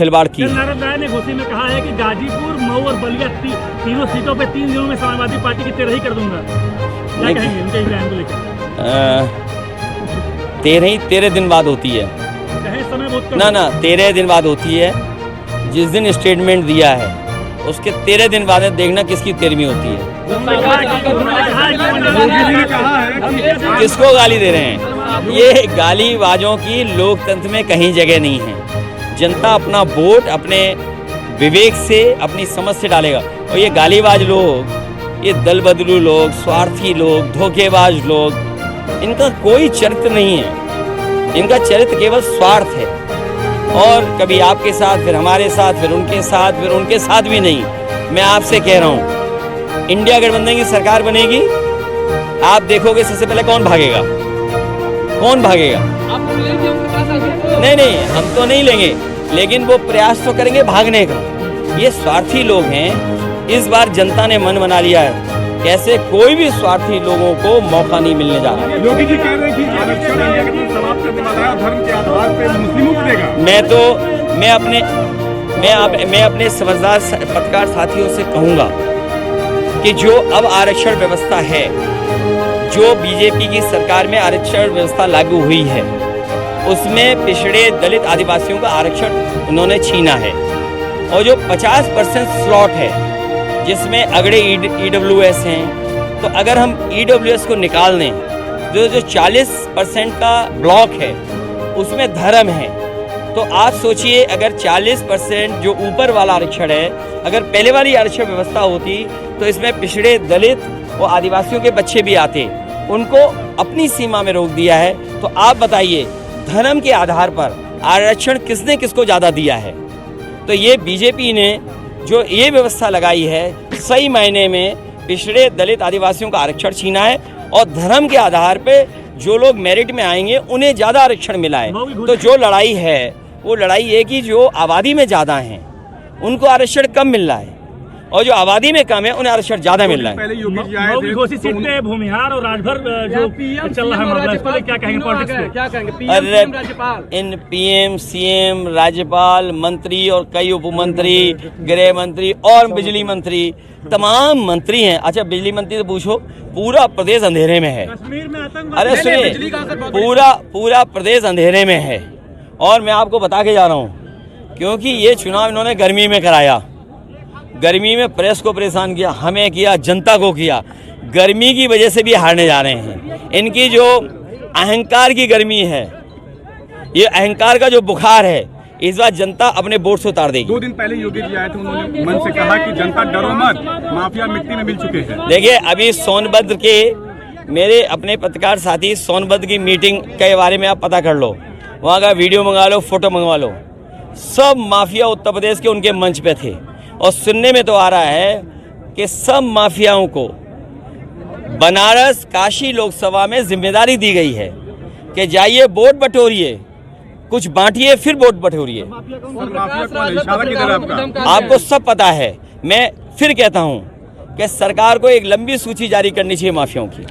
खिलवाड़ की। नारायण राय ने घोषणा में कहा है कि गाजीपुर, मऊ और बलिया तीनों सीटों पे 3 दिनों में समाजवादी पार्टी की तेरही कर दूंगा। क्या कहेंगे उनके इस बयान को लेकर? 13 दिन बाद होती है समय बहुत ना 13 दिन बाद होती है। जिस दिन स्टेटमेंट दिया है उसके 13 दिन बाद देखना किसकी 13वीं होती है। किसको गाली दे रहे हैं? ये गालीबाजों की लोकतंत्र में कहीं जगह नहीं है। जनता अपना वोट अपने विवेक से, अपनी समझ से डालेगा। और ये गालीबाज लोग, ये दल बदलू लोग, स्वार्थी लोग, धोखेबाज लोग, इनका कोई चरित्र नहीं है। इनका चरित्र केवल स्वार्थ है। और कभी आपके साथ, फिर हमारे साथ, फिर उनके साथ, फिर उनके साथ भी नहीं। मैं आपसे कह रहा हूँ, इंडिया गठबंधन की सरकार बनेगी, आप देखोगे सबसे पहले कौन भागेगा? कौन भागेगा? नहीं, हम तो नहीं लेंगे, लेकिन वो प्रयास तो करेंगे भागने का। ये स्वार्थी लोग हैं। इस बार जनता ने मन बना लिया है, कैसे कोई भी स्वार्थी लोगों को मौका नहीं मिलने जा रहा। योगी जी कह रहे हैं कि आरक्षण इंडिया के समाप्त करने वाला है, धर्म के आधार पर मुस्लिमों को देगा। मैं अपने समझदार पत्रकार साथियों से कहूंगा कि जो अब आरक्षण व्यवस्था है, जो बीजेपी की सरकार में आरक्षण व्यवस्था लागू हुई है, उसमें पिछड़े दलित आदिवासियों का आरक्षण उन्होंने छीना है। और जो 50% स्लॉट है, जिसमें अगड़े EWS हैं, तो अगर हम EWS को निकाल दें, जो 40% का ब्लॉक है उसमें धर्म है, तो आप सोचिए अगर 40% जो ऊपर वाला आरक्षण है, अगर पहले वाली आरक्षण व्यवस्था होती तो इसमें पिछड़े दलित और आदिवासियों के बच्चे भी आते। उनको अपनी सीमा में रोक दिया है। तो आप बताइए, धर्म के आधार पर आरक्षण किसने किसको ज़्यादा दिया है? तो ये बीजेपी ने जो ये व्यवस्था लगाई है, सही मायने में पिछड़े दलित आदिवासियों का आरक्षण छीना है। और धर्म के आधार पे जो लोग मेरिट में आएंगे उन्हें ज़्यादा आरक्षण मिला है। तो जो लड़ाई है वो लड़ाई है कि जो आबादी में ज़्यादा हैं उनको आरक्षण कम मिल रहा है, और जो आबादी में कम है उन्हें आरक्षण ज़्यादा मिल रहा है। पहले योगी जी आए थे, घोषित सीट पे भूमिहार और राजभर जो चल रहा है मामला, इस पर क्या कहेंगे? पॉलिटिक्स में क्या कहेंगे? इन PM, CM, राज्यपाल, मंत्री और कई उपमंत्री, गृह मंत्री और बिजली मंत्री, तमाम मंत्री हैं। अच्छा, बिजली मंत्री से पूछो, पूरा प्रदेश अंधेरे में है। कश्मीर में आतंकवाद, अरे सुनिए, पूरा प्रदेश अंधेरे में है। और मैं आपको बता के जा रहा हूँ, क्योंकि ये चुनाव इन्होंने गर्मी में कराया। गर्मी में प्रेस को परेशान किया, हमें किया, जनता को किया। गर्मी की वजह से भी हारने जा रहे हैं। इनकी जो अहंकार की गर्मी है, ये अहंकार का जो बुखार है, इस बार जनता अपने वोट से उतार देगी। 2 दिन पहले योगी जी आए थे, उन्होंने मन से कहा कि जनता डरो मत, माफिया मिट्टी में मिल चुके हैं। देखिए, अभी सोनभद्र के मेरे अपने पत्रकार साथी, सोनभद्र की मीटिंग के बारे में आप पता कर लो, वहाँ का वीडियो मंगा लो, फोटो मंगवा लो। सब माफिया उत्तर प्रदेश के उनके मंच पे थे। और सुनने में तो आ रहा है कि सब माफियाओं को बनारस काशी लोकसभा में जिम्मेदारी दी गई है कि जाइए वोट बटोरिए, कुछ बांटिए, फिर वोट बटोरिए। आपको सब पता है। मैं फिर कहता हूं कि सरकार को एक लंबी सूची जारी करनी चाहिए माफियाओं की।